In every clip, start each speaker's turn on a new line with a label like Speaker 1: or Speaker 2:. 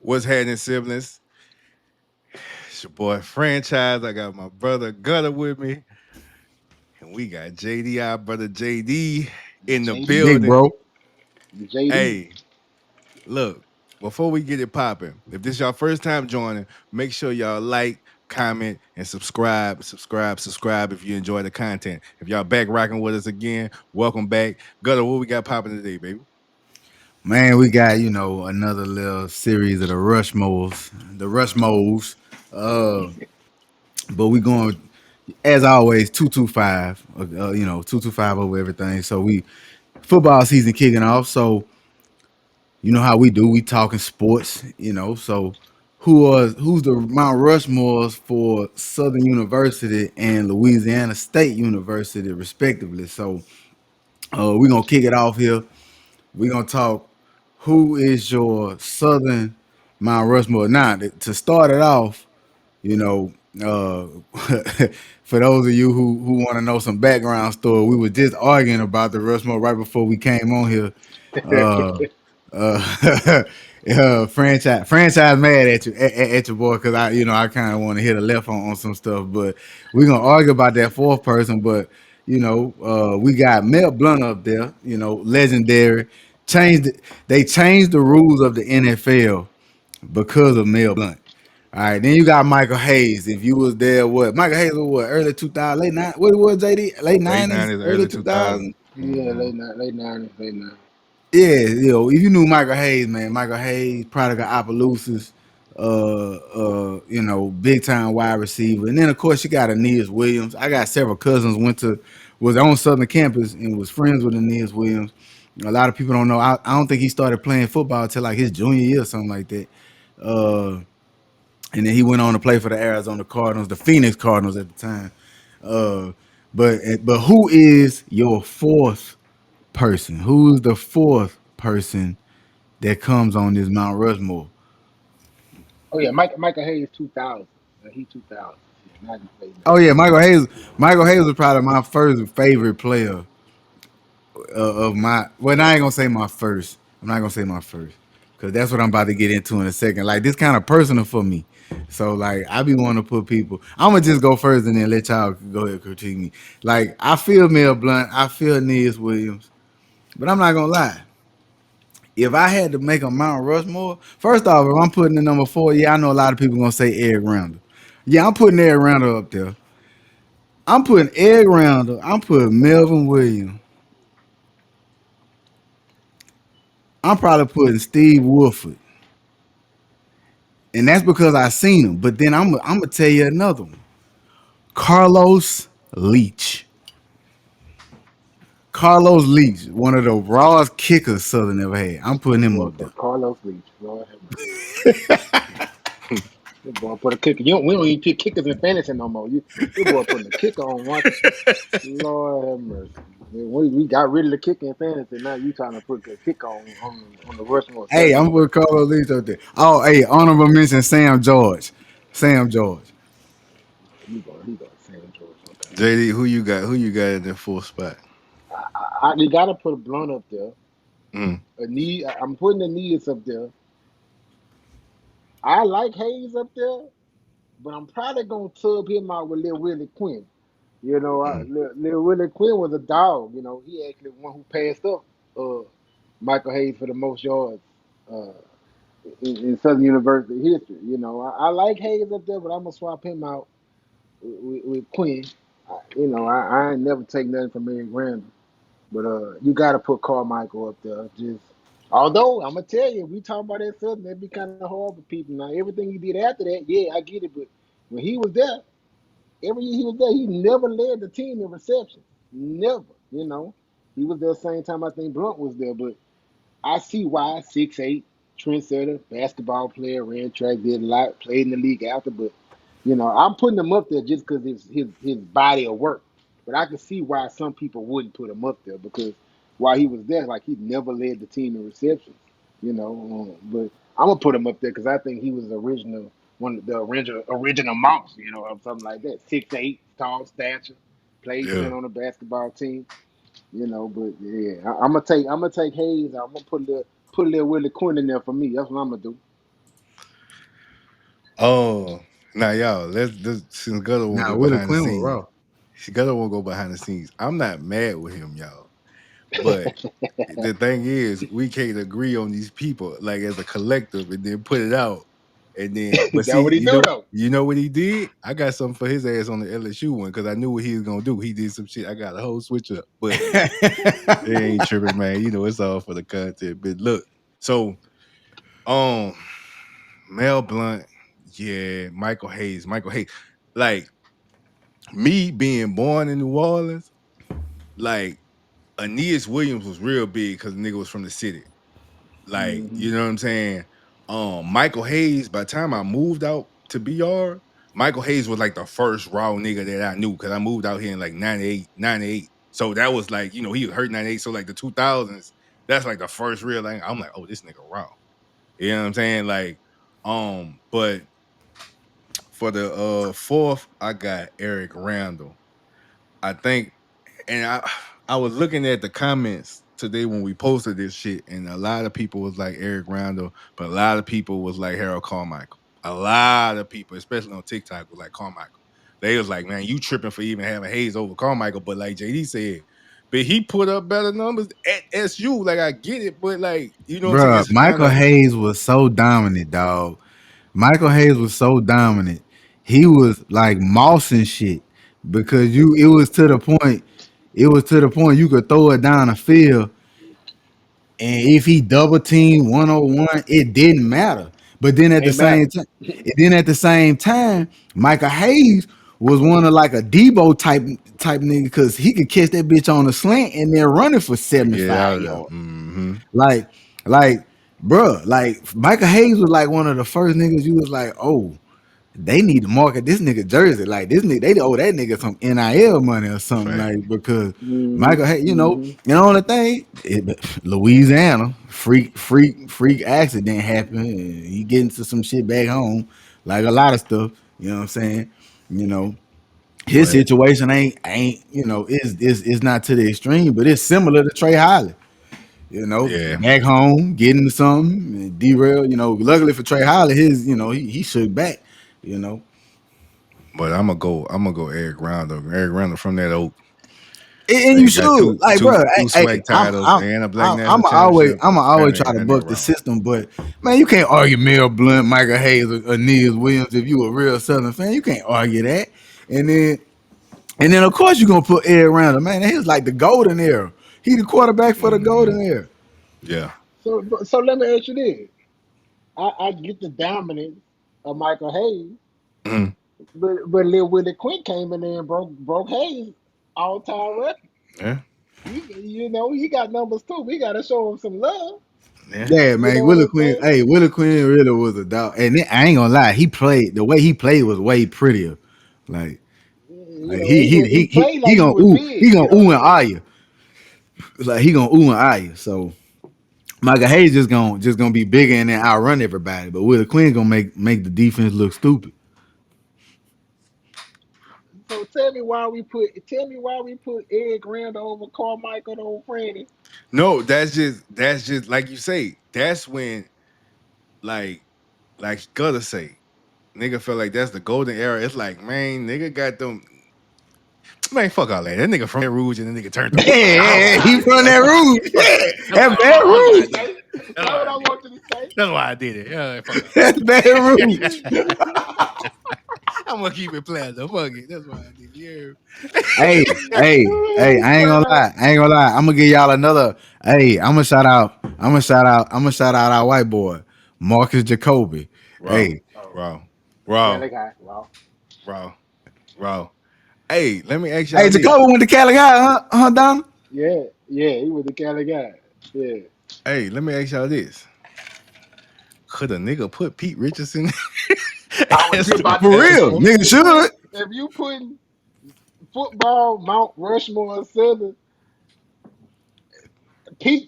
Speaker 1: What's happening, siblings? It's your boy Franchise. I got my brother Gutter with me, and we got JD, our brother JD, in the
Speaker 2: JD,
Speaker 3: Big
Speaker 1: building.
Speaker 3: bro.
Speaker 2: JD.
Speaker 1: Hey, look, before we get it popping, if this is your first time joining, make sure y'all like, comment, and subscribe. Subscribe if you enjoy the content. If y'all back rocking with us again, welcome back. Gutter, what we got popping today, baby?
Speaker 3: Man, we got, another little series of the Rushmores. The Rushmores. Uh, but we going, as always, 225. 225 over everything. So football season kicking off. So you know how we do. We talking sports. So who's the Mount Rushmores for Southern University and Louisiana State University, respectively. So we're gonna kick it off here. We're gonna talk who is your Southern Mount Rushmore. Now, to start it off, you know, uh, for those of you who want to know some background story, we were just arguing about the Rushmore right before we came on here. Uh, franchise mad at you at your boy because I kind of want to hit a left on some stuff, but we're gonna argue about that fourth person. But we got Mel Blunt up there, legendary. They changed the rules of the NFL because of Mel Blunt. All right, then you got Michael Hayes. If you was there, what Michael Hayes was, what, early 2000, late nine, what it was, JD, late
Speaker 1: Late
Speaker 3: 90s,
Speaker 1: 90s,
Speaker 3: early
Speaker 1: early
Speaker 3: 2000s.
Speaker 1: 2000s.
Speaker 2: Yeah,
Speaker 1: Mm-hmm.
Speaker 2: late 90s, late 90s.
Speaker 3: Yeah, if you knew Michael Hayes, man, Michael Hayes, product of Opelousas, big time wide receiver. And then of course you got Aeneas Williams. I got several cousins was on Southern campus and was friends with Aeneas Williams. A lot of people don't know. I don't think he started playing football until like his junior year or something like that. Uh, and then he went on to play for the Arizona Cardinals, the Phoenix Cardinals at the time. Uh, but who is your fourth person? Who's the fourth person that comes on this Mount Rushmore?
Speaker 2: Oh yeah, Michael Hayes 2000. He 2000. Yeah, not late
Speaker 3: Oh
Speaker 2: 90s.
Speaker 3: yeah, Michael Hayes. Michael Hayes was probably my first favorite player of my. Well, I ain't gonna say my first. I'm not gonna say my first because that's what I'm about to get into in a second. Like this kind of personal for me. So like I be wanting to put people. I'm gonna just go first and then let y'all go ahead and critique me. Like I feel Mel Blunt. I feel Aeneas Williams. But I'm not gonna lie. If I had to make a Mount Rushmore, first off, if I'm putting the number four, yeah, I know a lot of people gonna say Eric Randall. Yeah, I'm putting Eric Randall up there. I'm putting Eric Randall. I'm putting Melvin Williams. I'm probably putting Steve Wolford, and that's because I seen him. But then I'm gonna tell you another one. Carlos Leach. Carlos Leach, one of the rawest kickers Southern ever had. I'm putting him
Speaker 2: Boy,
Speaker 3: up there.
Speaker 2: but Carlos Leach, Lord have mercy. Your boy put a kicker. We don't even pick kickers in fantasy no more. Your boy putting a kicker on one. Lord have mercy. Man, we got rid of the kicker in fantasy. Now you trying to put a kicker on the Rushmore
Speaker 3: Hey,
Speaker 2: Southern
Speaker 3: I'm putting
Speaker 2: University.
Speaker 3: Carlos Leach up there. Oh, hey, honorable mention Sam George. Sam George.
Speaker 2: He going Sam George. Okay.
Speaker 1: JD, who you got? Who you got in the fourth spot?
Speaker 2: You got to put a Blunt up there.
Speaker 1: Mm.
Speaker 2: I'm putting the knees up there. I like Hayes up there, but I'm probably gonna tub him out with Lil Willie Quinn.
Speaker 1: Mm.
Speaker 2: Lil Willie Quinn was a dog. He actually one who passed up uh, Michael Hayes for the most yards uh, in Southern University history. I like Hayes up there, but I'm gonna swap him out with Quinn. I ain't never take nothing from Eric Randall, but you got to put Carmichael up there. Just although I'm gonna tell you, we talk about that Southern, that'd be kind of hard for people. Now everything he did after that, yeah, I get it, but when he was there. Every year he was there, he never led the team in receptions. Never, He was there same time I think Blunt was there, but I see why 6'8", trendsetter, basketball player, ran track, did a lot, played in the league after, but I'm putting him up there just because his body of work. But I can see why some people wouldn't put him up there because while he was there, like he never led the team in receptions. But I'm gonna put him up there because I think he was the original one, of the original mouse, or something like that. 6'8", tall stature, played
Speaker 1: Yeah.
Speaker 2: center on the basketball team. But yeah, I'm gonna take Hayes. I'm gonna put a little Willie Quinn in there for me. That's what I'm gonna do.
Speaker 1: Oh, now y'all, let's since Gutter won't
Speaker 3: Now
Speaker 1: go
Speaker 3: Willie
Speaker 1: behind the
Speaker 3: Quinn was
Speaker 1: scenes.
Speaker 3: raw.
Speaker 1: Gutter won't go behind the scenes. I'm not mad with him, y'all. But the thing is, we can't agree on these people like as a collective and then put it out. And then but
Speaker 2: That
Speaker 1: see,
Speaker 2: what he do though.
Speaker 1: you know what he did? I got something for his ass on the LSU one because I knew what he was gonna do. He did some shit. I got a whole switch up. But it ain't tripping, man. You know, it's all for the content. But look, so um Mel Blunt, yeah, Michael Hayes. Michael Hayes. Like me being born in New Orleans, like Aeneas Williams was real big because the nigga was from the city. Like,
Speaker 2: Hmm.
Speaker 1: you know what I'm saying? Michael Hayes, by the time I moved out to BR, Michael Hayes was like the first raw nigga that I knew because I moved out here in like 98, 98. So that was like, you know, he was hurt 98. So like the 2000s, that's like the first real like, I'm like, oh, this nigga raw. You know what I'm saying? Like, but for the fourth, I got Eric Randall. I think, and I was looking at the comments today when we posted this shit, and a lot of people was like Eric Randall, but a lot of people was like Harold Carmichael. A lot of people, especially on TikTok, was like Carmichael. They was like, man, you tripping for even having Hayes over Carmichael. But like JD said, but he put up better numbers at SU. Like I get it, but like, you know what I'm saying?
Speaker 3: Bruh,
Speaker 1: It's kind
Speaker 3: Michael
Speaker 1: of
Speaker 3: Hayes was so dominant, dog. Michael Hayes was so dominant. He was like mossing shit because you. It was to the point you could throw it down the field, and if he double team 101, it didn't matter. But then at the
Speaker 2: Ain't
Speaker 3: same
Speaker 2: matter.
Speaker 3: time, Michael Hayes was one of like a Debo type nigga because he could catch that bitch on a slant and then run it for
Speaker 1: and get it
Speaker 3: 75
Speaker 1: out of there.
Speaker 3: yards.
Speaker 1: Mm-hmm.
Speaker 3: Like, like, bruh, like Michael Hayes was like one of the first niggas you was like, oh, they need to market this nigga jersey. Like this nigga, they owe that nigga some NIL money or something.
Speaker 1: Fact.
Speaker 3: Like because
Speaker 2: Hmm.
Speaker 3: Michael Hayes,
Speaker 2: Hmm.
Speaker 3: you know the thing, Louisiana, freak accident happened. And he get into some shit back home, like a lot of stuff. You know what I'm saying? You know, his
Speaker 1: But
Speaker 3: situation ain't is not to the extreme, but it's similar to Trey Holly. You know,
Speaker 1: yeah,
Speaker 3: back home, getting into something, and derail. You know, luckily for Trey Holly, his he shook back. You know,
Speaker 1: but I'm gonna go Eric Rondo. Eric Rondo from that oak.
Speaker 3: and you
Speaker 1: Nigga got
Speaker 3: should like, bro.
Speaker 1: two
Speaker 3: Hey,
Speaker 1: swag titles and a black
Speaker 3: I'm
Speaker 1: national championship.
Speaker 3: always
Speaker 1: Man,
Speaker 3: try
Speaker 1: ain't
Speaker 3: to
Speaker 1: got nothing
Speaker 3: buck the
Speaker 1: wrong.
Speaker 3: system, but man, you can't argue Mel Blunt, Michael Hayes, or Niels Williams if you a real Southern fan. You can't argue that. And then of course you're gonna put Ed Randall, man. He was like the golden era. He the quarterback for the
Speaker 1: Hmm.
Speaker 3: golden era.
Speaker 1: Yeah.
Speaker 2: So let me ask you this. I get the dominance of Michael Hayes,
Speaker 1: Mhm.
Speaker 2: but Lil Willie Quinn came in there and broke Hayes all time record.
Speaker 1: Yeah.
Speaker 2: He got numbers too. We gotta show him some love.
Speaker 1: Yeah.
Speaker 3: Yeah,
Speaker 2: You
Speaker 3: man.
Speaker 2: know what
Speaker 3: Willie
Speaker 2: I'm
Speaker 3: Quinn.
Speaker 2: saying?
Speaker 3: Hey, Willie Quinn really was a dog. And I ain't gonna lie, he played the way he played was way prettier. Like,
Speaker 2: He played
Speaker 3: he
Speaker 2: like he
Speaker 3: gonna
Speaker 2: was big.
Speaker 3: he gonna
Speaker 2: You know what
Speaker 3: ooh
Speaker 2: I'm
Speaker 3: and ah
Speaker 2: saying?
Speaker 3: you. Like he gonna ooh and ah you. So Michael Hayes just gonna be bigger and then outrun everybody. But Willie Quinn gonna make the defense look stupid.
Speaker 2: So tell me why we put Eric Randall over Carmichael over Franny.
Speaker 1: No, that's just like you say. That's when like Gutter say, nigga felt like that's the golden era. It's like, man, nigga got them. Man, fuck all that. That nigga from Baton Rouge and the nigga turned on. Fuck all that.
Speaker 3: Yeah, he from that room.
Speaker 1: Fuck all
Speaker 3: Yeah,
Speaker 1: that. That's
Speaker 3: that's
Speaker 1: why.
Speaker 3: bad
Speaker 2: I
Speaker 1: That's
Speaker 2: want
Speaker 1: why
Speaker 2: you
Speaker 1: I
Speaker 3: rude.
Speaker 2: to
Speaker 1: did
Speaker 2: say.
Speaker 1: it. That's
Speaker 2: That's
Speaker 1: why
Speaker 2: what
Speaker 1: I
Speaker 2: I
Speaker 1: did
Speaker 2: want
Speaker 1: it.
Speaker 2: you to say.
Speaker 1: That's why I did it. Yeah, fuck all
Speaker 3: That's bad rude.
Speaker 1: that. I'm gonna keep it playing though. Fuck it. That's why I did it.
Speaker 3: Hey, I ain't gonna lie. I ain't gonna lie. I'm gonna give y'all another. Hey, I'm gonna shout out our white boy, Marcus Jacoby.
Speaker 1: Raw,
Speaker 3: Hey,
Speaker 2: Oh,
Speaker 1: raw, raw,
Speaker 2: Cali guy. Wow.
Speaker 1: raw, raw. Hey, let me ask
Speaker 3: hey,
Speaker 1: y'all this.
Speaker 3: Jacoby went to Cali guy, huh, Donna?
Speaker 2: Yeah, he was the Cali guy. Yeah.
Speaker 1: Hey, let me ask y'all this. Could a nigga put Pete Richardson
Speaker 2: I was
Speaker 1: as
Speaker 2: just
Speaker 1: the
Speaker 2: about to
Speaker 3: For
Speaker 2: say
Speaker 1: best
Speaker 3: real,
Speaker 1: one?
Speaker 3: nigga should.
Speaker 2: if you putting football Mount Rushmore and Southern,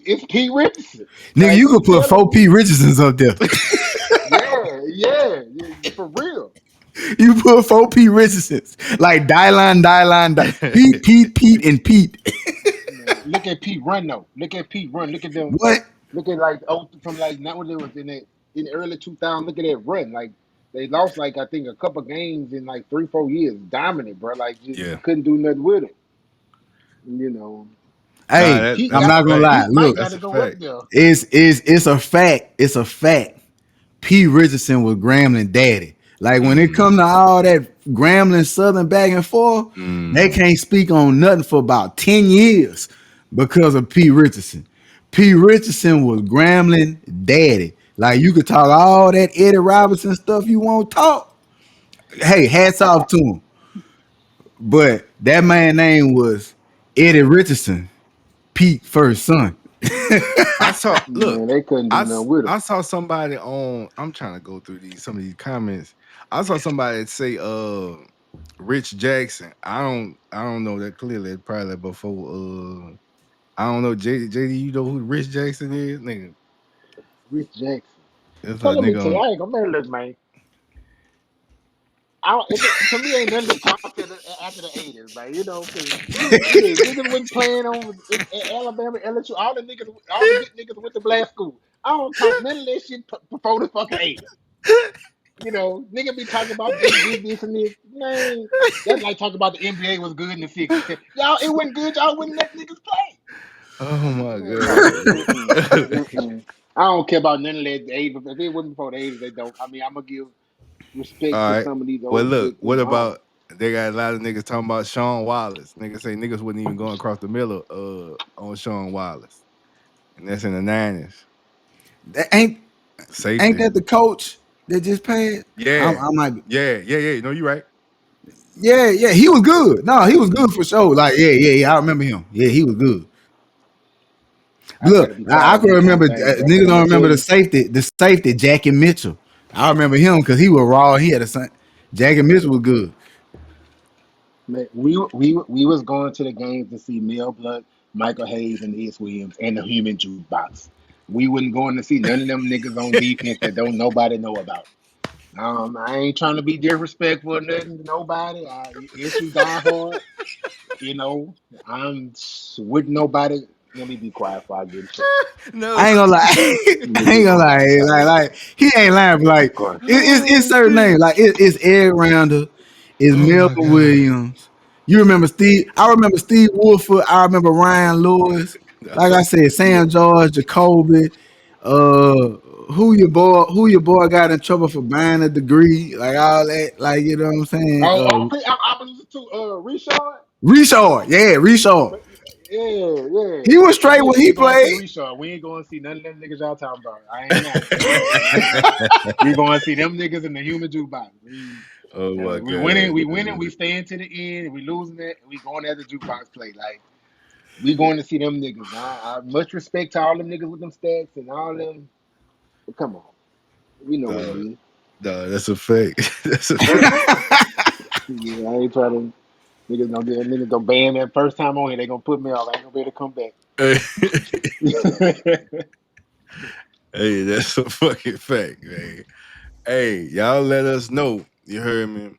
Speaker 2: it's Pete Richardson.
Speaker 3: Nigga,
Speaker 2: Like
Speaker 3: you
Speaker 2: you
Speaker 3: could put
Speaker 2: telling
Speaker 3: four
Speaker 2: me,
Speaker 3: P Richardsons up there.
Speaker 2: yeah, for real.
Speaker 3: You put four P Richardsons like Pete, and Pete.
Speaker 2: Man, look at Pete run though. Look at Pete run. Look at them.
Speaker 3: What?
Speaker 2: Look at like from like now when it was in the early 2000s. Look at that run. Like. They lost like I think a couple games in like 3 4 years, dominant, bro. Like just
Speaker 1: Yeah.
Speaker 2: couldn't do nothing with them. You know,
Speaker 1: Nah,
Speaker 3: Hey,
Speaker 2: Pete
Speaker 3: I'm
Speaker 1: that's
Speaker 2: got
Speaker 1: a
Speaker 3: not gonna
Speaker 1: fact.
Speaker 3: lie.
Speaker 2: Pete might
Speaker 3: Look,
Speaker 2: got
Speaker 1: That's
Speaker 2: to
Speaker 1: a
Speaker 2: go up
Speaker 1: fact.
Speaker 2: there.
Speaker 3: it's a fact. It's a fact. P. Richardson was Grambling daddy. Like when it come to
Speaker 1: Mm,
Speaker 3: all that Grambling Southern back and forth, they
Speaker 1: mm.
Speaker 3: can't speak on nothing for about 10 years because of P. Richardson. P. Richardson was Grambling daddy. Like you could talk all that Eddie Robinson stuff you want to talk. Hey, hats off to him. But that man name was Eddie Richardson, Pete first son.
Speaker 1: I saw. Look,
Speaker 2: Man, they couldn't do nothing with him.
Speaker 1: I saw somebody on. I'm trying to go through some of these comments. I saw somebody say, Rich Jackson. I don't know that clearly. It's probably before. I don't know. JD, you know who Rich Jackson is, nigga?
Speaker 2: Rich Jackson.
Speaker 1: It's
Speaker 2: So
Speaker 1: a
Speaker 2: let me
Speaker 1: nigga
Speaker 2: tell you,
Speaker 1: on.
Speaker 2: I ain't gonna man, look, man. To me, ain't nothing to come after the 80s, man. You know, because niggas wasn't playing on in Alabama, LSU. All the good niggas went to black school. I don't talk none of that shit before the fucking 80s. You know, nigga be talking about this, and this. Man, that's like talking about the NBA was good in the 60s. Y'all, it wasn't good. Y'all wouldn't let niggas play.
Speaker 1: Oh my
Speaker 2: Man, no. Mm-mm.
Speaker 1: god.
Speaker 2: Mm-mm. I don't care about none of that. The 80s. If it wasn't before the 80s, they don't. I mean, I'm going to give respect
Speaker 1: All
Speaker 2: to
Speaker 1: right.
Speaker 2: some of these
Speaker 1: Well,
Speaker 2: older,
Speaker 1: look.
Speaker 2: but,
Speaker 1: What
Speaker 2: I don't.
Speaker 1: about they got a lot of niggas talking about Sean Wallace? Niggas say niggas wouldn't even go across the middle on Sean Wallace, and that's in the 90s.
Speaker 3: That ain't
Speaker 1: Safety.
Speaker 3: that the coach that just passed?
Speaker 1: Yeah.
Speaker 3: I might be.
Speaker 1: Yeah. No, you right.
Speaker 3: Yeah, yeah, he was good. No, he was good
Speaker 1: Mm.
Speaker 3: for sure. Like, yeah, I remember him. Yeah, he was good.
Speaker 2: I got to
Speaker 3: Look,
Speaker 2: be
Speaker 3: I
Speaker 2: quiet on
Speaker 3: can
Speaker 2: this one
Speaker 3: remember
Speaker 2: thing, bro, because
Speaker 3: niggas
Speaker 2: I'm
Speaker 3: don't
Speaker 2: going to tell
Speaker 3: remember
Speaker 2: you.
Speaker 3: the safety, Jackie Mitchell. I remember him because he was raw. He had a son. Jackie Mitchell was good.
Speaker 2: Man, we was going to the games to see Mel Blunt, Michael Hayes, and S. Williams, and the Human Jukebox. We wasn't going to see none of them niggas on defense that don't nobody know about. I ain't trying to be disrespectful or nothing to nobody. SU die hard, you know. I'm with nobody. Let me be quiet before I get in trouble.
Speaker 1: No.
Speaker 3: I ain't gonna lie.
Speaker 2: Let me
Speaker 3: I ain't
Speaker 2: be
Speaker 3: gonna
Speaker 2: quiet.
Speaker 3: lie. Like he ain't lying. But like
Speaker 2: Quiet.
Speaker 3: it's
Speaker 1: Oh
Speaker 3: certain
Speaker 1: shit.
Speaker 3: names. Like it's Ed Rounder, it's
Speaker 1: Oh my
Speaker 3: Melvin
Speaker 1: god.
Speaker 3: Williams. You remember Steve? I remember Steve Woodford. I remember Ryan Lewis. Like I said,
Speaker 2: Yeah.
Speaker 3: Sam George, Jacoby. Who your boy got in trouble for buying a degree? Like all that. Like you know what I'm saying?
Speaker 2: I listen to Reshard.
Speaker 3: Richard. Yeah, Richard.
Speaker 2: But yeah, yeah.
Speaker 3: He was straight
Speaker 2: Yeah,
Speaker 3: when
Speaker 2: we
Speaker 3: he
Speaker 2: going to see
Speaker 3: played.
Speaker 2: Reshard. We ain't going to see none of them niggas y'all talking about. I ain't lying. We going to see them niggas in the human jukebox.
Speaker 1: Oh my
Speaker 2: We winning.
Speaker 1: god.
Speaker 2: We winning. We staying to the end. If we losing it, we going as a jukebox play. Like we going to see them niggas. I much respect to all them niggas with them stacks and all them. But come on, we know what it
Speaker 1: Dog,
Speaker 2: is.
Speaker 1: that's a fact. That's a fact.
Speaker 2: Yeah, I ain't trying to. Niggas don't ban that first time on here. They gonna put me off. I ain't gonna be able to come back.
Speaker 1: Hey, that's a fucking fact, man. Hey, y'all let us know. You heard me?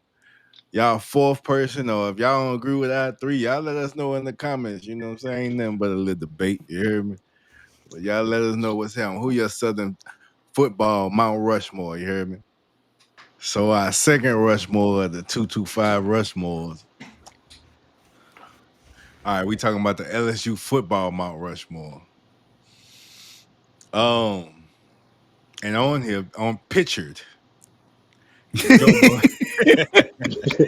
Speaker 1: Y'all fourth person, or if y'all don't agree with our three, y'all let us know in the comments. You know what I'm saying? Ain't nothing but a little debate. You hear me? But y'all let us know what's happening. Who your Southern football Mount Rushmore? You hear me? So our second Rushmore, the 225 Rushmores. All right, we talking about the LSU football Mount Rushmore. Um, and on here, on pictured is Joe Burrow.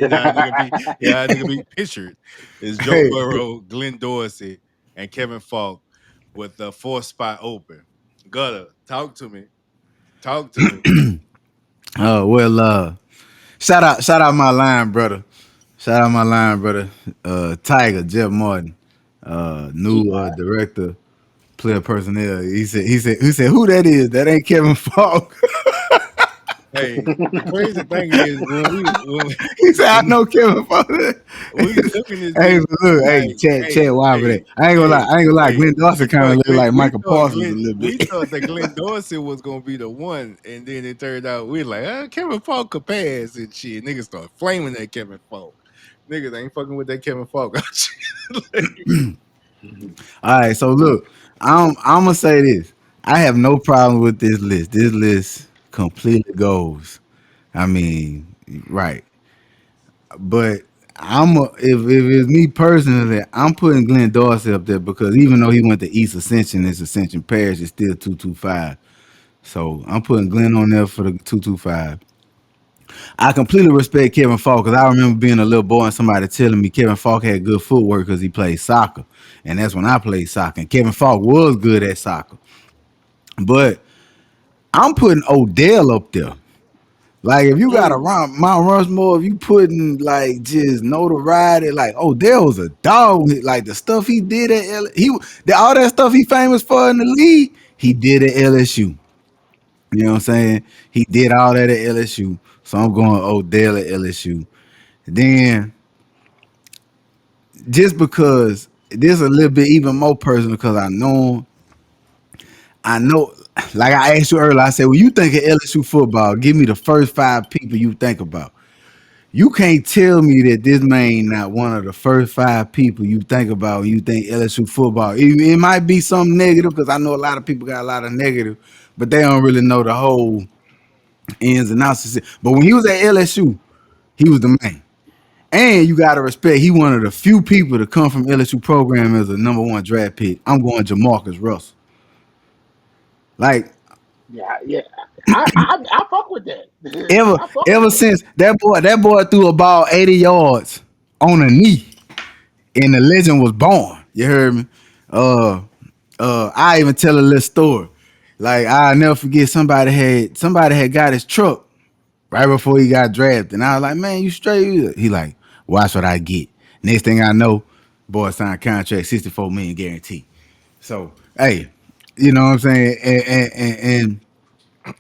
Speaker 1: Nigga be pictured is Joe
Speaker 3: Hey,
Speaker 1: Burrow, Glenn Dorsey, and Kevin Falk with the fourth spot open. Gutter, talk to me. Talk to me.
Speaker 3: oh well. Shout out my line brother. Shout out my line brother. Tiger Jeff Martin,
Speaker 2: G
Speaker 3: new
Speaker 2: God.
Speaker 3: director, player personnel. He said who that is? That ain't Kevin Falk.
Speaker 1: Hey, the crazy thing is
Speaker 3: He said I
Speaker 1: when
Speaker 3: know Kevin Falk.
Speaker 1: we looking this
Speaker 3: Hey,
Speaker 1: bitch
Speaker 3: look, hey,
Speaker 1: like,
Speaker 3: chat why for that. I ain't gonna lie.
Speaker 1: hey,
Speaker 3: Glenn Dawson kind of look like Michael Parsons a little bit.
Speaker 1: We thought that Glenn Dorsey was gonna be the one, and then it turned out we like, Kevin Falk could pass and shit. Niggas start flaming that Kevin Falk. Niggas ain't fucking with that Kevin Falk.
Speaker 3: All right, so look, I'm gonna say this. I have no problem with this list. This list completely goes. I mean, right. But if it's me personally, I'm putting Glenn Dorsey up there because even though he went to East Ascension, his Ascension Parish is still 225. So I'm putting Glenn on there for the 225. I completely respect Kevin Falk because I remember being a little boy and somebody telling me Kevin Falk had good footwork because he played soccer, and that's when I played soccer. And Kevin Falk was good at soccer, but I'm putting Odell up there. Like if you got a
Speaker 2: Mm.
Speaker 3: Mount Rushmore, if you putting like just notoriety, like Odell was a dog. Like the stuff he did at all that stuff he famous for in the league, he did at LSU. You know what I'm saying? He did all that at LSU. So I'm going Odell at LSU. Then just because this a little bit even more personal because I know, like I asked you earlier, I said, when you think of LSU football, give me the first five people you think about. You can't tell me that this man not one of the first five people you think about when you think LSU football. It might be something negative because I know a lot of people got a lot of negative, but they don't really know the whole ins and outs. But when he was at LSU, he was the man. And you gotta respect, he one of the few people to come from LSU program as a number one draft pick. I'm going Jamarcus Russell. Like
Speaker 2: Yeah, yeah. I fuck with that.
Speaker 3: ever
Speaker 2: I fuck with
Speaker 3: ever
Speaker 2: that.
Speaker 3: since that boy threw a ball 80 yards on a knee and the legend was born. You heard me? Uh I even tell a little story. Like I'll never forget somebody had got his truck right before he got drafted. And I was like, man, you straight? He like, watch what I get. Next thing I know, boy signed contract, 64 million guarantee. So, hey, you know what I'm saying? And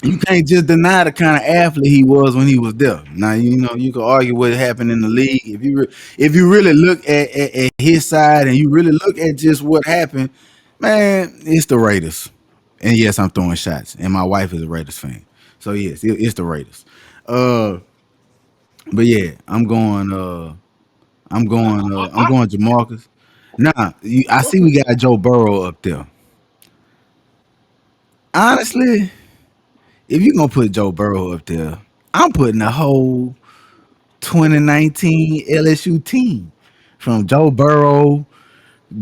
Speaker 3: you can't just deny the kind of athlete he was when he was there. Now, you know, you can argue what happened in the league. If you really look at his side and you really look at just what happened, man, it's the Raiders. And yes, I'm throwing shots. And my wife is a Raiders fan. So yes, it's the Raiders. Uh but yeah, I'm
Speaker 2: I
Speaker 3: going Jamarcus. Now, I
Speaker 2: fuck
Speaker 3: see
Speaker 2: with
Speaker 3: we
Speaker 2: that.
Speaker 3: got Joe Burrow up there. Honestly, if you're gonna put Joe Burrow up there, I'm putting the whole 2019 LSU team from Joe Burrow,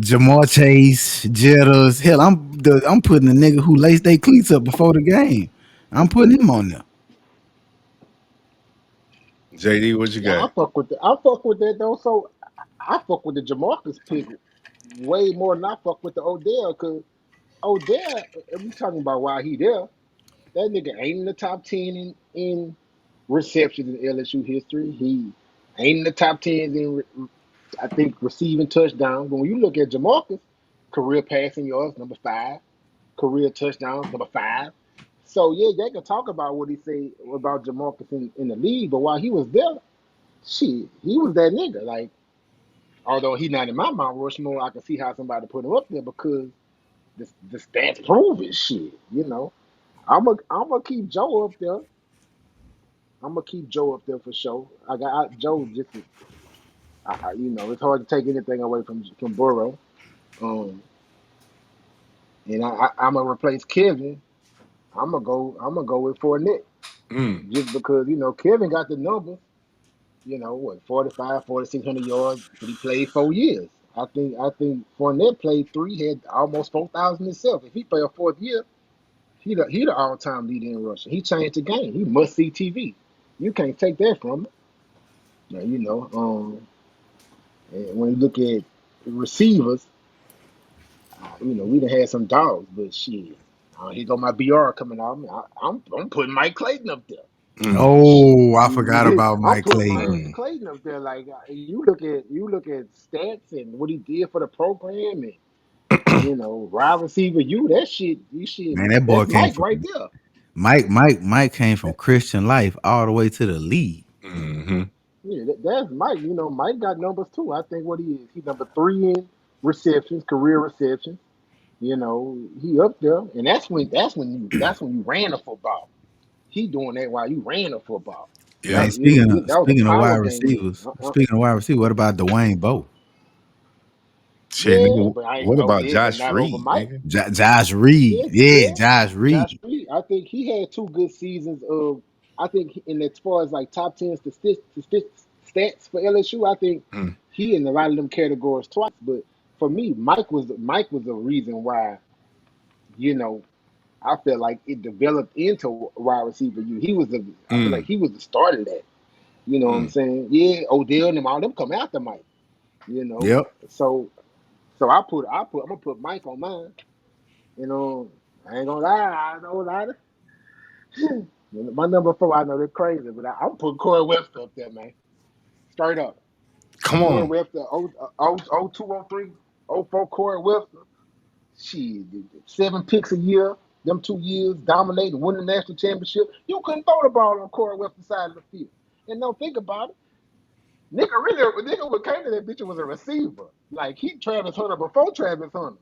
Speaker 3: Jamar Chase, Jetters. Hell, I'm putting the nigga who laced their cleats up before the game. I'm putting him on there.
Speaker 1: JD, what you
Speaker 2: Yeah,
Speaker 1: got?
Speaker 2: I fuck with that though. So I fuck with the Jamarcus pick way more than I fuck with the Odell because Odell, if we talking about why he there, that nigga ain't in the top 10 in receptions in LSU history. He ain't in the top 10 in, I think, receiving touchdowns. But when you look at Jamarcus, career passing yards, number five, career touchdowns, number five. So, yeah, they can talk about what he say about Jamarcus in the league, but while he was there, shit, he was that nigga. Like, although he not in my Mount Rushmore, I can see how somebody put him up there because the stats prove his shit, you know. I'm gonna keep Joe up there. I'm gonna keep Joe up there for sure. Joe just, it's hard to take anything away from Burrow. Um, and I'm gonna replace Kevin. I'm gonna go with Fournette
Speaker 1: Mm.
Speaker 2: just because Kevin got the numbers. What 45, 4,600 yards, but he played 4 years. I think Fournette played three, had almost 4,000 himself. If he play a fourth year, he the all time leader in rushing. He changed the game. He must see TV. You can't take that from him. Now, and when you look at receivers, we done had some dogs, but shit. Here go my BR coming out. I'm putting Mike Clayton up there.
Speaker 1: Mm.
Speaker 3: Oh, I forgot about
Speaker 2: I'm
Speaker 3: Mike
Speaker 2: putting Mike
Speaker 3: Clayton.
Speaker 1: Mm.
Speaker 2: Clayton up there. Like you look at stats and what he did for the program, and wide receiver. That shit. You shit.
Speaker 3: Man, that boy
Speaker 2: That's
Speaker 3: came
Speaker 2: Mike
Speaker 3: from
Speaker 2: right there.
Speaker 3: Mike came from Christian life all the way to the league.
Speaker 1: Mm-hmm.
Speaker 2: Yeah, that's Mike. Mike got numbers too. I think what he is, he's number three in receptions, career receptions. He up there, and that's when you ran the football. He doing that while you ran the football.
Speaker 1: Yeah.
Speaker 3: Man, speaking of
Speaker 2: That was a
Speaker 3: speaking of wide
Speaker 2: power game then.
Speaker 3: receivers, speaking of wide receivers, what about Dwayne Bowe?
Speaker 1: Shit,
Speaker 2: Yeah,
Speaker 1: nigga.
Speaker 2: but I ain't
Speaker 1: What about
Speaker 2: yeah, but
Speaker 1: Josh
Speaker 2: not over
Speaker 1: Reed,
Speaker 2: Mike.
Speaker 1: nigga?
Speaker 3: Josh Reed.
Speaker 2: Yeah,
Speaker 3: Yeah,
Speaker 2: yeah.
Speaker 3: Josh
Speaker 2: Josh
Speaker 3: Reed.
Speaker 2: Reed. I think he had two good seasons of. I think, in as far as like top 10 stats for LSU, I think
Speaker 1: Mm,
Speaker 2: he in a lot of them categories twice. But for me, Mike was the reason why, you know, I felt like it developed into wide receiver you. He was the I feel like
Speaker 1: mm,
Speaker 2: he was the start of that. You know what I'm
Speaker 1: mm.
Speaker 2: saying? Yeah, Odell and them, all them come after Mike. You know,
Speaker 3: Yep.
Speaker 2: so I'm gonna put Mike on mine. You know, I ain't gonna lie, I know lie. My number four, I know they're crazy, but I'm putting Corey Webster up there, man. Straight up.
Speaker 1: Come
Speaker 2: Corey
Speaker 1: on.
Speaker 2: Webster, 02, 03, oh 04 Corey Webster. Shit, 7 picks a year, them 2 years, dominating, winning the national championship. You couldn't throw the ball on Corey Webster's side of the field. And don't think about it. Nigga what came to that bitch was a receiver. Like he Travis Hunter before Travis Hunter.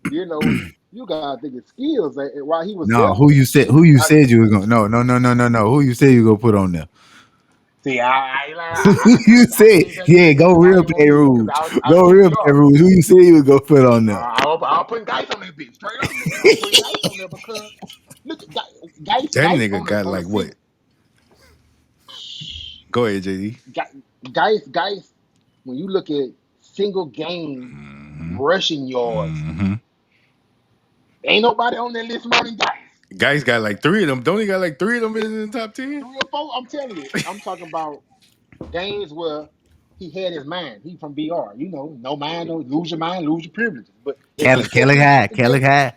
Speaker 2: You know, you gotta think his skills. While he was
Speaker 3: No,
Speaker 2: there,
Speaker 3: who you said?
Speaker 2: he
Speaker 3: Who you
Speaker 2: I,
Speaker 3: said you were going? No, no, no, no, no, no. Who you said you gonna put on there?
Speaker 2: see.
Speaker 3: Who you
Speaker 2: I
Speaker 3: said?
Speaker 2: gave that
Speaker 3: Yeah,
Speaker 2: nigga
Speaker 3: go
Speaker 2: because I
Speaker 3: real
Speaker 2: ain't want
Speaker 3: play
Speaker 2: me because
Speaker 3: rules.
Speaker 2: I was
Speaker 3: Go real play
Speaker 2: PPR.
Speaker 3: rules. Who you said you would go put on there?
Speaker 2: I was putting guys on that bitch straight up, nigga. I was putting guys on there because look at
Speaker 1: That
Speaker 2: guys
Speaker 1: nigga got
Speaker 2: on a
Speaker 1: like what?
Speaker 2: single
Speaker 1: Go ahead, JD.
Speaker 2: guys. When you look at single game
Speaker 1: Mm-hmm.
Speaker 2: rushing yards,
Speaker 1: Mm-hmm.
Speaker 2: ain't nobody on that list more than guys.
Speaker 1: Guys got like three of them. Don't he got like three of them in the top 10?
Speaker 2: 3 or 4. I'm telling you. I'm talking about games where he had his mind. He from BR. You know, no mind, no lose your mind, lose your privileges. But if he kept
Speaker 3: Kelly
Speaker 2: his
Speaker 3: High,
Speaker 2: shit
Speaker 3: Kelly
Speaker 2: together,
Speaker 3: High.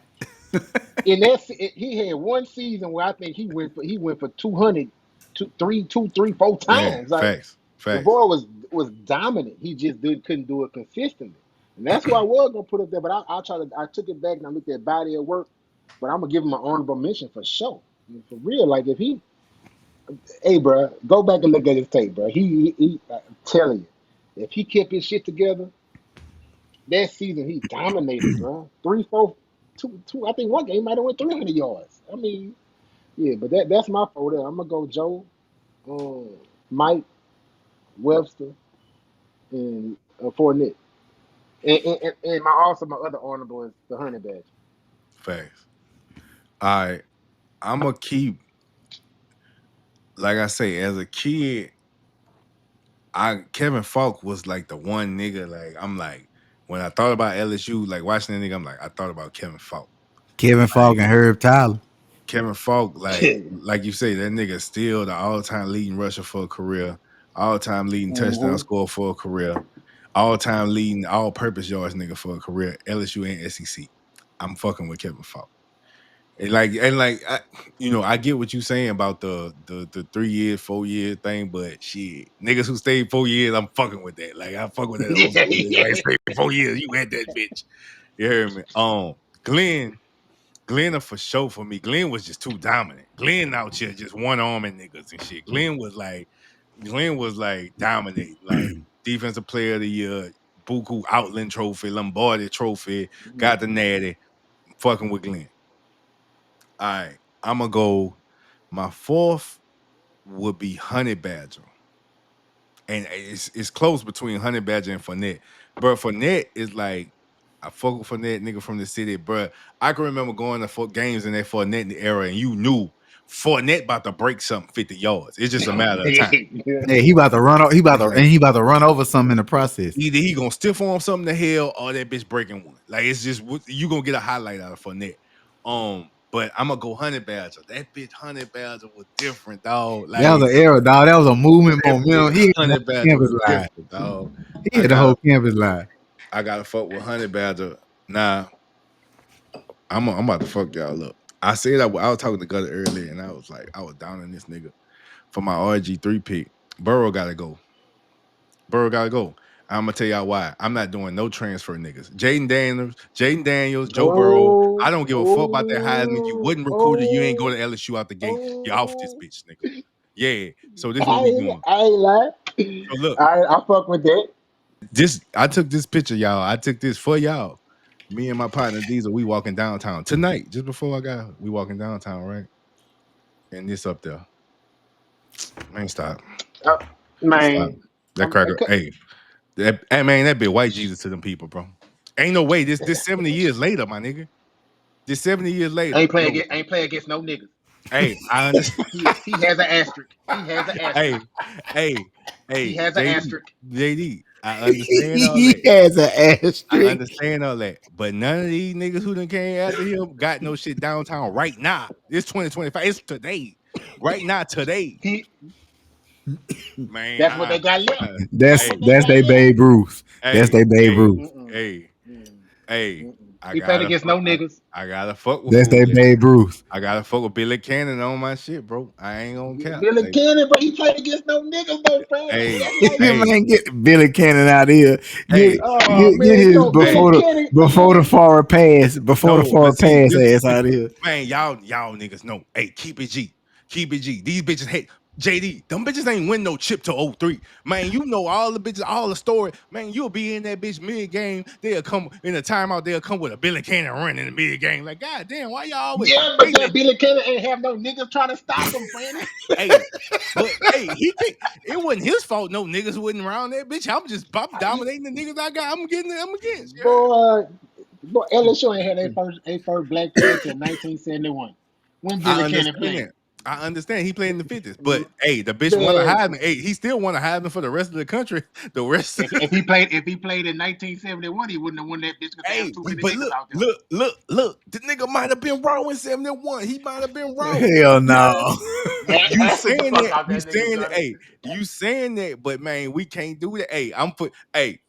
Speaker 2: he had one season where I think he went for 200, 4
Speaker 1: Yeah,
Speaker 2: times. Like
Speaker 1: facts.
Speaker 2: the
Speaker 1: Facts.
Speaker 2: boy was dominant. He just couldn't do it consistently, and that's why I was gonna put up there. But I took it back and I looked at body of work. But I'm gonna give him an honorable mention for sure, for real. Like if he, hey, bro, go back and look at his tape, bro. I'm telling you, if he kept his shit together, that season he dominated, bro. 3, 4, 2. I think one game might have went 300 yards. I mean, yeah, but that's my fault. There, I'm gonna go Joe, um, Mike, Webster, and Fournette. And my other honorable is the Honey Badger.
Speaker 1: Facts. All right. I'm gonna keep, like I say, as a kid, I Kevin Falk was like the one nigga. Like I'm like, when I thought about LSU, like watching that nigga, I'm like, I thought about Kevin Falk.
Speaker 3: Kevin Falk
Speaker 1: Like
Speaker 3: and Herb Tyler.
Speaker 1: Kevin Falk, like you say, that nigga still the all-time leading rusher for a career, all-time leading touchdown
Speaker 2: Mm-hmm.
Speaker 1: scorer for a career, all-time leading all-purpose yards nigga for a career, LSU and SEC. I'm fucking with Kevin Falk. And like I get what you saying about the 3 year, 4 year thing, but shit, niggas who stayed 4 years, I'm fucking with that. Like I fuck with that old school nigga. Like stay 4 years, you had that bitch. You hear me? Glenn, Glenn for sure for me. Glenn was just too dominant. Glenn out here just one arming niggas and shit. Glenn was like dominating, like defensive player of the year, Buku Outland Trophy, Lombardi Trophy, got the natty. Fucking with Glenn. All right, I'm gonna go. My fourth would be Honey Badger, and it's close between Honey Badger and Fournette. But Fournette is like I fuck with Fournette, nigga from the city, bro. I can remember going to games in that Fournette era, and you knew Fournette about to break something 50 yards. It's just a matter of time.
Speaker 3: Yeah, he about to run. He about to, and
Speaker 1: Like
Speaker 3: he about to run over something in the process.
Speaker 1: either he gonna stiff arm something to hell, or that bitch breaking one. Like it's just you gonna get a highlight out of Fournette. But I'm gonna go Honey Badger. That bitch Honey Badger was different, dog.
Speaker 3: That was
Speaker 1: Like
Speaker 3: an era, dog. That was a movement
Speaker 1: that bitch
Speaker 3: momentum. He had the
Speaker 1: Honey
Speaker 3: whole
Speaker 1: Badger
Speaker 3: campus
Speaker 1: was
Speaker 3: live.
Speaker 1: different, dog.
Speaker 3: He had the whole campus live.
Speaker 1: I gotta fuck with Honey Badger. Nah, I'm about to fuck y'all up. I said I was talking to Gutter earlier, and I was like, I was down on this nigga for my RG3 pick. Burrow gotta go. Burrow gotta go. I'm gonna tell y'all why. I'm not doing no transfer niggas. Jaden Daniels, Joe Burrow. I
Speaker 2: Oh,
Speaker 1: don't give a fuck about that Heisman. You
Speaker 2: oh,
Speaker 1: wasn't recruited. You ain't go
Speaker 2: oh,
Speaker 1: to LSU out the gate. You're off this
Speaker 2: oh.
Speaker 1: bitch, nigga. Yeah. So this is what we doing.
Speaker 2: I ain't lying.
Speaker 1: So look,
Speaker 2: I fuck with that.
Speaker 1: this I took this picture, y'all. I took this for y'all. Me and my partner Diesel, we walking downtown tonight. Just before we walking downtown, right? And this up there. Man, stop.
Speaker 2: Uh,
Speaker 1: Stop.
Speaker 2: man,
Speaker 1: That
Speaker 2: I
Speaker 1: cracker. Hey, that be white Jesus to them people, bro. Ain't no way. This 70 years later, my nigga. This 70 years later. No way.
Speaker 2: ain't play against no niggas.
Speaker 1: Hey, I understand.
Speaker 2: He has an asterisk. He has an asterisk.
Speaker 1: Hey, hey,
Speaker 2: He
Speaker 1: hey,
Speaker 2: has an asterisk.
Speaker 1: I understand all
Speaker 3: He
Speaker 1: that.
Speaker 3: has an
Speaker 1: I
Speaker 3: asterisk.
Speaker 1: understand all that. But none of these niggas who done came after him got no shit downtown right now. It's 2025. It's today. Right now, today.
Speaker 2: He
Speaker 1: Man,
Speaker 2: That's what they got left. That's
Speaker 3: That's
Speaker 1: hey,
Speaker 2: what they
Speaker 3: that's
Speaker 2: got
Speaker 3: they
Speaker 2: left.
Speaker 3: Babe Ruth. That's
Speaker 1: hey,
Speaker 3: they Babe
Speaker 1: hey,
Speaker 3: Ruth.
Speaker 2: Mm-mm.
Speaker 1: hey,
Speaker 2: Mm-mm.
Speaker 1: hey.
Speaker 2: Mm-mm.
Speaker 1: I
Speaker 2: He played
Speaker 1: gotta
Speaker 2: against
Speaker 1: fuck.
Speaker 2: no niggas.
Speaker 1: I gotta fuck with
Speaker 3: That's
Speaker 1: fool.
Speaker 3: they Babe Ruth.
Speaker 1: I gotta fuck with Billy Cannon on my shit, bro. I ain't gonna cap.
Speaker 2: Billy
Speaker 1: Like,
Speaker 2: Cannon, but he played against no niggas though, fam.
Speaker 1: hey,
Speaker 2: That's like,
Speaker 1: hey,
Speaker 3: Man, get Billy Cannon out of here. Get
Speaker 1: hey,
Speaker 2: oh
Speaker 3: get
Speaker 2: man,
Speaker 3: his
Speaker 2: no, Billy
Speaker 1: hey.
Speaker 2: Cannon,
Speaker 3: before the
Speaker 2: Billy.
Speaker 3: forward pass before the
Speaker 1: No, but
Speaker 3: forward
Speaker 1: see,
Speaker 3: pass
Speaker 1: this,
Speaker 3: ass
Speaker 1: this
Speaker 3: out of here.
Speaker 1: man, y'all niggas know. Hey, keep it G. Keep it G. These bitches hate JD. Them bitches ain't win no chip to '03. Man, you know all the bitches, all the story. Man, you'll be in that bitch mid game. They'll come in the timeout. They'll come with a Billy Cannon run in the mid game. Like, god damn, why y'all always
Speaker 2: Yeah, but
Speaker 1: they
Speaker 2: that
Speaker 1: let
Speaker 2: Billy Cannon ain't have no niggas trying to stop him, Fanny.
Speaker 1: hey, but hey, he think it wasn't his fault. No niggas wasn't around that bitch. I'm dominating the niggas I got. I'm against.
Speaker 2: Boy, boy, LSU ain't had a first black player till 1971 when
Speaker 1: I
Speaker 2: Billy Cannon
Speaker 1: understand
Speaker 2: played.
Speaker 1: that. I understand he played in the 50s, but hey, the bitch won a
Speaker 2: Man,
Speaker 1: Heisman. Hey, he still won a Heisman for the rest of the country. The rest,
Speaker 2: if he played in 1971, he wouldn't have won that bitch because there was
Speaker 1: hey,
Speaker 2: too many
Speaker 1: but
Speaker 2: niggas
Speaker 1: look,
Speaker 2: out there.
Speaker 1: look, look, look. The nigga might have been wrong in 71. He might have been wrong.
Speaker 3: Hell
Speaker 1: You
Speaker 3: no.
Speaker 2: Man, man,
Speaker 1: you
Speaker 2: get the
Speaker 1: saying
Speaker 2: fuck
Speaker 1: that,
Speaker 2: out that nigga, Johnny.
Speaker 1: you saying that, but man, we can't do that. Hey,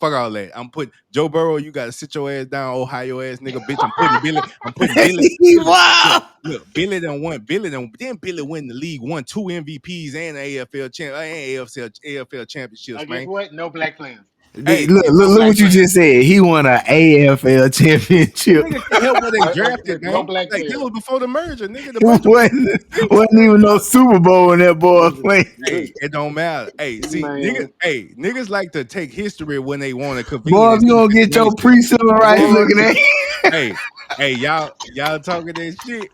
Speaker 1: fuck all that. I'm putting Joe Burrow, you gotta sit your ass down, Ohio ass nigga, bitch. I'm putting Billy.
Speaker 3: Wow.
Speaker 1: Billy done, then Billy win the league, won 2 MVPs and AFL championships,
Speaker 2: Guess
Speaker 1: man.
Speaker 2: what? No black players.
Speaker 1: Hey,
Speaker 3: Look,
Speaker 2: No
Speaker 3: look
Speaker 2: black
Speaker 3: what you
Speaker 2: players.
Speaker 3: just said. He won an AFL
Speaker 1: the
Speaker 3: championship.
Speaker 1: niggas can't help where they drafted,
Speaker 2: No
Speaker 1: man.
Speaker 2: black
Speaker 1: Like that
Speaker 2: players.
Speaker 1: was before the merger, nigga. The merger was in
Speaker 3: wasn't,
Speaker 1: 96.
Speaker 3: wasn't even no Super Bowl in that boy playing.
Speaker 1: Hey, it don't matter. Hey, see,
Speaker 2: Man,
Speaker 1: niggas like to take history when they want to convene
Speaker 3: Boy, if
Speaker 1: and
Speaker 3: you
Speaker 1: see
Speaker 3: don't get your
Speaker 1: situations.
Speaker 3: pre-civil rights
Speaker 2: boy.
Speaker 3: looking at
Speaker 1: Hey, y'all talking that shit.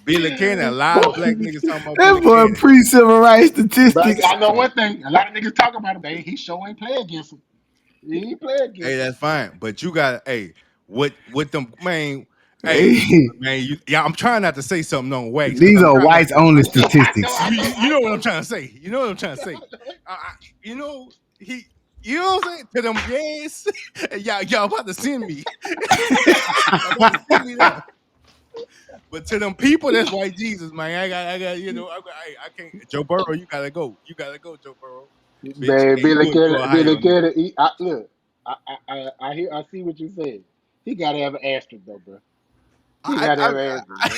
Speaker 1: Billy Cannon, a lot of black niggas talking about
Speaker 3: that
Speaker 1: Billy
Speaker 3: boy
Speaker 1: Cannon.
Speaker 3: pre-civil rights
Speaker 2: But
Speaker 3: statistics.
Speaker 2: I know one thing. A lot of niggas talk about him. He sure ain't play against him. He ain't play
Speaker 1: Hey,
Speaker 2: against him.
Speaker 1: that's fine. But you got what them man, hey,
Speaker 3: Hey,
Speaker 1: man, yeah, I'm trying not to say something on wax because
Speaker 3: these
Speaker 1: I'm
Speaker 3: are
Speaker 1: trying not
Speaker 3: whites only
Speaker 2: I know,
Speaker 3: statistics.
Speaker 2: I know,
Speaker 1: you
Speaker 2: I
Speaker 1: know what I'm
Speaker 2: know.
Speaker 1: trying to say. You know what I'm trying to say. You know, he you know what I'm saying? To them, yes. Y'all about to send me. Y'all about to send me that. But to them people, that's white Jesus, man. I got, I can't. Joe Burrow, you gotta go. You gotta go, Joe Burrow. Bitch,
Speaker 2: Man,
Speaker 1: hey, you
Speaker 2: Billy
Speaker 1: Ohio nigga.
Speaker 2: Cannon. Look, I hear, I see what you saying. He gotta have an asterisk though, bro. He gotta have an asterisk, bro.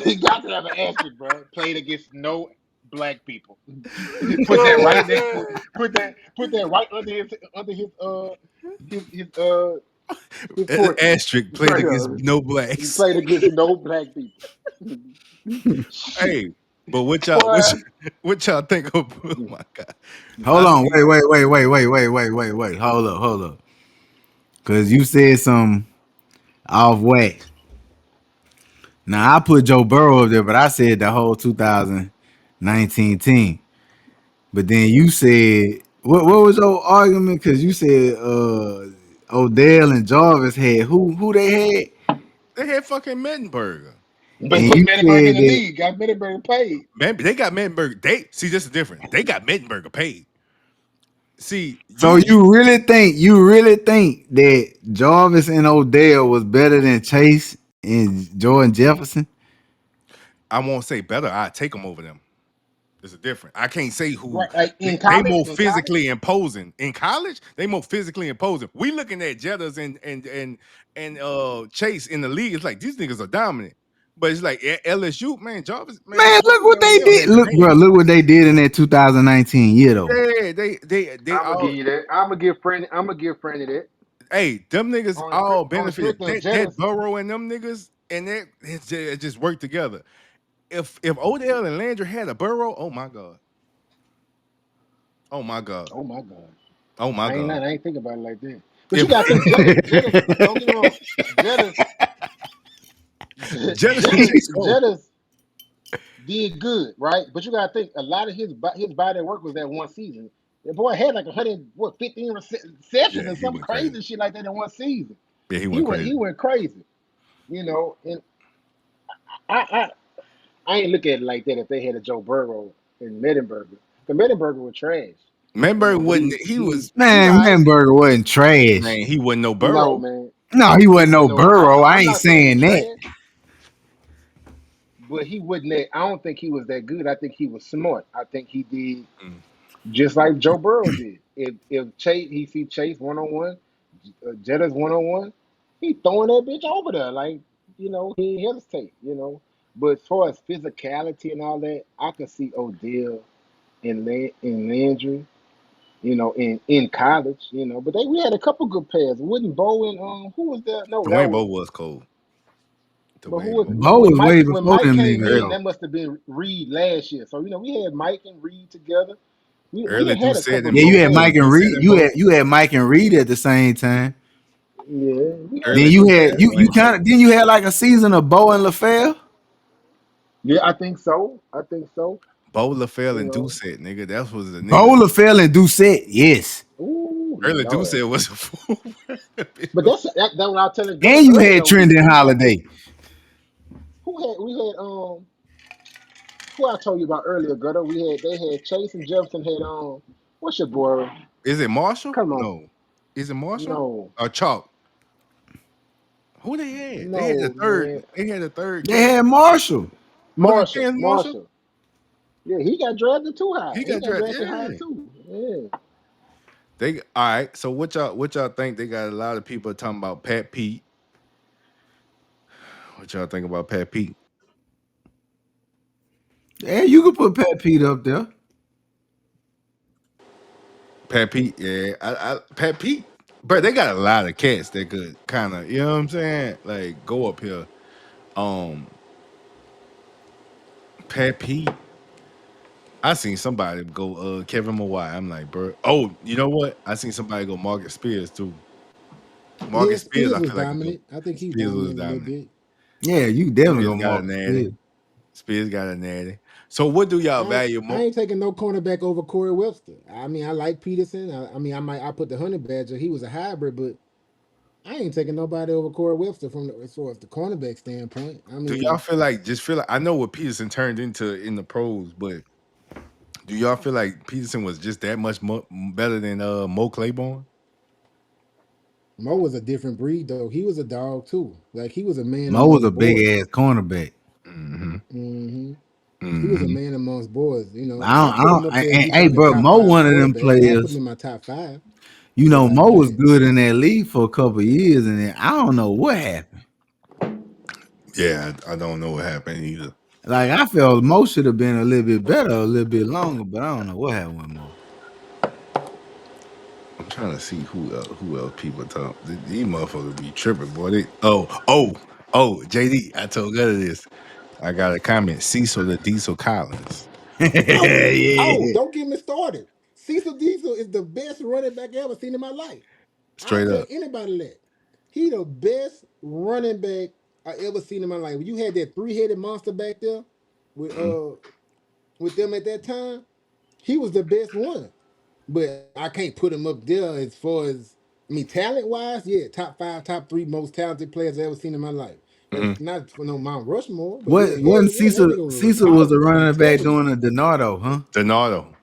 Speaker 2: He got to have an asterisk, bro. Played against no black people. Put that right next to put that right under his portrait.
Speaker 1: Asterisk played
Speaker 2: Right
Speaker 1: against
Speaker 2: there.
Speaker 1: no
Speaker 2: He
Speaker 1: blacks.
Speaker 2: played against no black people. Shit,
Speaker 1: Hey, but
Speaker 2: boy.
Speaker 1: what y'all think of? Oh my god,
Speaker 3: Hold
Speaker 1: I
Speaker 3: on,
Speaker 1: see.
Speaker 3: wait. Hold up. Cause you said some off wax. Now I put Joe Burrow up there, but I said the whole 2019 team. But then you said what was your argument? Cause you said Odell and Jarvis had who they had,
Speaker 1: They had fucking Mettenberger.
Speaker 2: But
Speaker 3: and
Speaker 2: put
Speaker 3: you
Speaker 2: Mannyberg in
Speaker 3: said
Speaker 2: the
Speaker 3: that.
Speaker 2: league. Got Mannyberg paid.
Speaker 1: Man, they got Mettenberger. They see this is different. They got Mettenberger paid. See,
Speaker 3: So you really think that Jarvis and Odell was better than Chase and Jordan Jefferson?
Speaker 1: I won't say better. I take them over them. There's a difference. I can't say who
Speaker 2: Right, like
Speaker 1: they more
Speaker 2: in college.
Speaker 1: physically imposing. In college, they more physically imposing. We looking at Jettas and Chase in the league. It's like these niggas are dominant. But it's like LSU, man, Jarvis, man,
Speaker 3: Man, look
Speaker 1: Jarvis
Speaker 3: what
Speaker 1: and
Speaker 3: they
Speaker 1: Odell
Speaker 3: did.
Speaker 1: hand in
Speaker 3: Look,
Speaker 1: hand.
Speaker 3: bro, look what they did in that 2019 year though.
Speaker 1: Yeah, they
Speaker 2: I'm gonna
Speaker 1: all
Speaker 2: give you that. I'm gonna give Franny. I'm gonna give Franny that
Speaker 1: hey, them niggas all
Speaker 2: on the
Speaker 1: benefit.
Speaker 2: strength of
Speaker 1: That
Speaker 2: Jettas.
Speaker 1: Burrow and them niggas and it just work together. If Odell and Landry had a Burrow, oh my god. Oh my god.
Speaker 2: Oh my god.
Speaker 1: Oh my
Speaker 2: I ain't
Speaker 1: god.
Speaker 2: lying. I ain't think about it like that. But you
Speaker 1: If
Speaker 2: gotta think Jettas. Don't get me wrong. Jettas.
Speaker 1: Jettas and
Speaker 2: Jettas.
Speaker 1: Chase Cole.
Speaker 2: Jettas did good, right? But you gotta think a lot of his body of work was that one season. The boy had like 15 receptions
Speaker 1: Yeah,
Speaker 2: or
Speaker 1: he
Speaker 2: some
Speaker 1: went crazy.
Speaker 2: crazy shit like that in one season.
Speaker 1: Yeah, he
Speaker 2: He
Speaker 1: went
Speaker 2: went
Speaker 1: crazy.
Speaker 2: he went crazy, and I I ain't look at it like that if they had a Joe Burrow and Mettenberger. The Mettenberger was trash. You
Speaker 1: Remember
Speaker 2: know, but
Speaker 1: wasn't he was
Speaker 3: Man,
Speaker 1: all right.
Speaker 3: Menberger wasn't trash.
Speaker 1: Man, he wasn't no
Speaker 2: no
Speaker 1: Burrow.
Speaker 2: man,
Speaker 3: No, he
Speaker 2: he
Speaker 3: wasn't
Speaker 2: wasn't
Speaker 3: no
Speaker 2: no.
Speaker 3: Burrow. I
Speaker 2: I'm
Speaker 3: ain't
Speaker 2: not saying he
Speaker 3: saying that.
Speaker 2: trash, but he wasn't that. I don't think he was that good. I think he was smart. I think he did
Speaker 1: Mm.
Speaker 2: just like Joe Burrow did. If Chase he see Chase 1-on-1, Jetta's 1-on-1, he throwing that bitch over there like he ain't hesitate. But as far as physicality and all that, I could see Odell and Landry. In college. But we had a couple good pairs. Wouldn't Bo and who was there? No, that
Speaker 1: Dwayne
Speaker 2: was.
Speaker 1: Bowe was cold.
Speaker 2: But who
Speaker 1: Dwayne
Speaker 2: was
Speaker 1: Bowe was
Speaker 3: Bo
Speaker 2: when
Speaker 3: was
Speaker 1: cold.
Speaker 3: way before
Speaker 2: Mike
Speaker 3: them
Speaker 2: came
Speaker 3: niggas
Speaker 2: in?
Speaker 3: though.
Speaker 2: That must have been Reed last year. So we had Mike and Reed together. We
Speaker 1: Early
Speaker 2: done had a
Speaker 1: Doucette
Speaker 2: couple
Speaker 1: and
Speaker 3: Yeah,
Speaker 2: good
Speaker 3: you
Speaker 1: Bowe.
Speaker 3: had
Speaker 2: pairs.
Speaker 3: Mike
Speaker 1: Early
Speaker 3: and
Speaker 1: Doucette
Speaker 3: Reed.
Speaker 1: and Bowe.
Speaker 3: You had Mike and Reed at the same time.
Speaker 2: Yeah, we had
Speaker 3: Then
Speaker 1: Early
Speaker 2: some
Speaker 3: you
Speaker 2: good
Speaker 3: had
Speaker 1: Doucette and
Speaker 2: pairs.
Speaker 3: you
Speaker 1: Dwayne
Speaker 3: kind
Speaker 1: Bowe.
Speaker 3: of then you had like a season of Bo and LaFell.
Speaker 2: Yeah, I think so. I think so.
Speaker 1: Bowe, LaFell,
Speaker 2: You
Speaker 1: and
Speaker 2: know.
Speaker 1: Doucette, nigga. That was the
Speaker 3: Bo,
Speaker 1: niggas.
Speaker 3: LaFell, and Doucette, yes.
Speaker 2: Ooh,
Speaker 1: Early
Speaker 2: Lord.
Speaker 1: Doucette was a fool.
Speaker 2: But that's what I was telling Gunner
Speaker 3: And you
Speaker 2: earlier
Speaker 3: had
Speaker 2: though. We
Speaker 3: Trendon
Speaker 2: we had
Speaker 3: Holiday.
Speaker 2: who I told you about earlier, Gunner. They had Chase and Jefferson had what's your boy?
Speaker 1: Is it Marshall?
Speaker 2: Come on.
Speaker 1: No. Is it Marshall?
Speaker 2: No.
Speaker 1: Or Chalk? Who they had? They had the
Speaker 2: No,
Speaker 1: third.
Speaker 2: man.
Speaker 1: They had the third
Speaker 3: They
Speaker 1: cat.
Speaker 3: had Marshall.
Speaker 1: Was it
Speaker 2: Marshall.
Speaker 1: Chance Marshall?
Speaker 2: Marshall. Yeah, he got drafted too high.
Speaker 1: He
Speaker 2: He
Speaker 1: got
Speaker 2: got
Speaker 1: drafted.
Speaker 2: drafted high
Speaker 1: Yeah.
Speaker 2: too. Yeah.
Speaker 1: They all right. So what y'all think? They got a lot of people talking about Pat Pete. What y'all think about Pat Pete?
Speaker 3: Yeah, you could put Pat Pete up there.
Speaker 1: Pat Pete, yeah. Pat Pete, but they got a lot of cats that could kind of, you know what I'm saying? Like go up here. Um, Pat Pete. I seen somebody go Kevin Mawai. I'm like, bro. Oh, you know what? I seen somebody go Marcus Spears too.
Speaker 4: Yeah,
Speaker 1: Marcus Spears,
Speaker 4: Spears
Speaker 1: I
Speaker 4: was
Speaker 1: feel like could go.
Speaker 4: dominant. I think he was
Speaker 1: Spears was
Speaker 4: dominant a little
Speaker 1: dominant.
Speaker 4: bit.
Speaker 3: Yeah, you definitely
Speaker 1: Spears
Speaker 3: go
Speaker 1: got a
Speaker 3: Marcus
Speaker 1: natty.
Speaker 3: Spears.
Speaker 1: Spears got a natty. So what do y'all value
Speaker 4: I
Speaker 1: more?
Speaker 4: ain't taking no cornerback over Corey Webster. I mean, I like Peterson. I mean, I put the Honey Badger. He was a hybrid, but I ain't taking nobody over Corey Webster as far as the cornerback standpoint. I
Speaker 1: Do y'all
Speaker 4: mean,
Speaker 1: feel like just feel like I know what Peterson turned into in the pros, but do y'all feel like Peterson was just that much better than Mo Claiborne?
Speaker 4: Mo was a different breed though. He was a dog too. Like he was a man
Speaker 3: Mo was
Speaker 4: amongst
Speaker 3: a big
Speaker 4: boys.
Speaker 3: ass cornerback.
Speaker 1: Mm-hmm.
Speaker 4: hmm He was a
Speaker 1: Mm-hmm.
Speaker 4: man amongst boys.
Speaker 3: I
Speaker 4: I
Speaker 3: don't, I
Speaker 4: put him
Speaker 3: don't,
Speaker 4: up there.
Speaker 3: and,
Speaker 4: He
Speaker 3: hey,
Speaker 4: probably
Speaker 3: bro,
Speaker 4: top
Speaker 3: Mo
Speaker 4: five
Speaker 3: one of them
Speaker 4: quarterbacks. I don't put him
Speaker 3: players.
Speaker 4: in my top five.
Speaker 3: You
Speaker 4: But
Speaker 3: know,
Speaker 4: like,
Speaker 3: Mo was
Speaker 4: man,
Speaker 3: good in that league for a couple of years, and then I don't know what happened.
Speaker 1: Yeah, I don't know what happened either.
Speaker 3: Like I felt Mo should have been a little bit better, a little bit longer, but I don't know what happened with Mo.
Speaker 1: I'm trying to see who else people talk. These motherfuckers be tripping, boy. JD, I told Gutter this. I got a comment. Cecil the Diesel Collins.
Speaker 4: oh, oh,
Speaker 3: Yeah,
Speaker 4: don't get me started. Cecil Diesel is the best running back I ever seen in my life. I
Speaker 1: Straight
Speaker 4: tell
Speaker 1: up.
Speaker 4: anybody that. He the best running back I ever seen in my life. When you had that three-headed monster back there with
Speaker 1: Mhm.
Speaker 4: uh with them at that time, he was the best one. But I can't put him up there as far as I mean talent wise, yeah, top five, top three most talented players I ever seen in my life.
Speaker 1: Mhm.
Speaker 4: Not for no Mount Rushmore, but
Speaker 3: what
Speaker 4: yeah,
Speaker 3: wasn't
Speaker 4: yeah, that
Speaker 3: Cecil?
Speaker 4: nigga was
Speaker 3: Cecil was a running back
Speaker 4: intelligent.
Speaker 3: doing a Donardo, huh?
Speaker 1: Donato.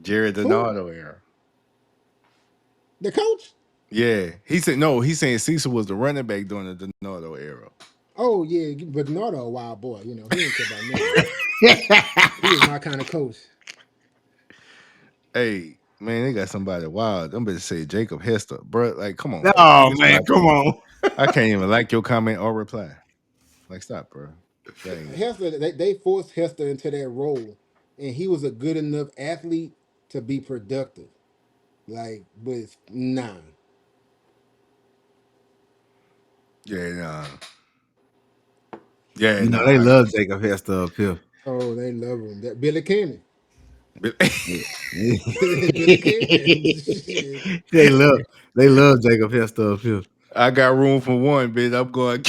Speaker 1: Jared
Speaker 4: Who?
Speaker 1: Donato era.
Speaker 4: The coach?
Speaker 1: Yeah. He said no, he's saying Cecil was the running back during the Donato era.
Speaker 4: Oh yeah, but Nardo a wild boy. He ain't care about none of that. He was my kind of coach.
Speaker 1: Hey, man, they got somebody wild. Them bitches say Jacob Hester. Bro, like, come on, bro.
Speaker 3: Oh
Speaker 1: Listen,
Speaker 3: man, come on.
Speaker 1: I can't even like your comment or reply. Like, stop, bro. That ain't
Speaker 4: Hester, they forced Hester into that role, and he was a good enough athlete to be productive. Like, but nah.
Speaker 1: yeah, nah. Yeah,
Speaker 3: You know
Speaker 1: nah.
Speaker 3: they love Jacob Hester up here.
Speaker 4: Oh, they love him. That Billy Cannon.
Speaker 1: But-
Speaker 4: Billy Cannon. Shit.
Speaker 3: they love they love Jacob Hester up here.
Speaker 1: I got room for one, bitch. I'm going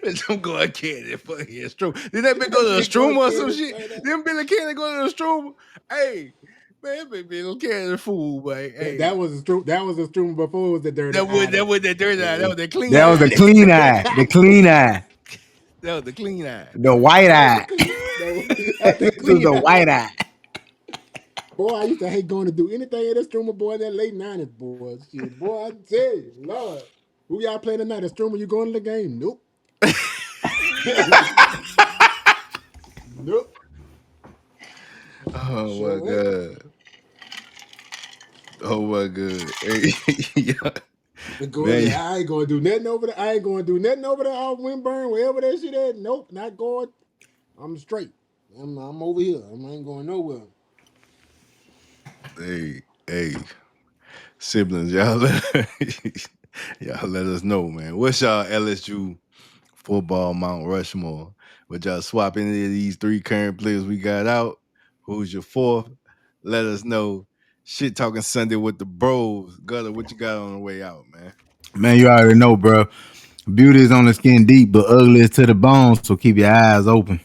Speaker 1: bitch, I'm going Candy. Fuck yeah, Strom. Did that bitch go to the
Speaker 4: Big boy
Speaker 1: Strom or some
Speaker 4: Cannon
Speaker 1: shit?
Speaker 4: straight up.
Speaker 1: Didn't Billy Cannon go to the Strom? Hey. Man, baby, don't carry the fool, boy.
Speaker 4: That
Speaker 1: Hey,
Speaker 4: was a that was a stream before it was the dirty eye
Speaker 1: that
Speaker 4: though.
Speaker 1: was that dirty eye. That was that clean
Speaker 3: That was
Speaker 1: eye.
Speaker 3: the clean eye. The clean eye.
Speaker 1: That was the clean eye.
Speaker 3: The white
Speaker 4: That was the
Speaker 3: eye.
Speaker 4: clean. That's the
Speaker 3: This is
Speaker 4: clean
Speaker 3: the
Speaker 4: eye.
Speaker 3: white eye.
Speaker 4: Boy, I used to hate going to do anything in the streamer, boy, in that late 90s, boy. Shit, boy, I tell you, Lord. Who y'all playing tonight? The streamer, you going to the game? Nope. Nope.
Speaker 1: Oh my
Speaker 4: Sure ain't.
Speaker 1: god. Oh my god. Hey, yeah.
Speaker 4: They go in
Speaker 1: Man,
Speaker 4: there, I ain't going to do nothing over there. I ain't going to do nothing over there off Windburn, wherever that shit at. Nope, not going. I'm straight. I'm over here. I ain't going nowhere.
Speaker 1: hey, siblings, y'all y'all let us know, man. What's y'all LSU football Mount Rushmore? Would y'all swap any of these three current players we got out? Who's your fourth? Let us know. Shit talking Sunday with the bros. Gutter, what you got on the way out, man?
Speaker 3: Man, you already know, bro. Beauty is on the skin deep, but ugly is to the bone. So keep your eyes open.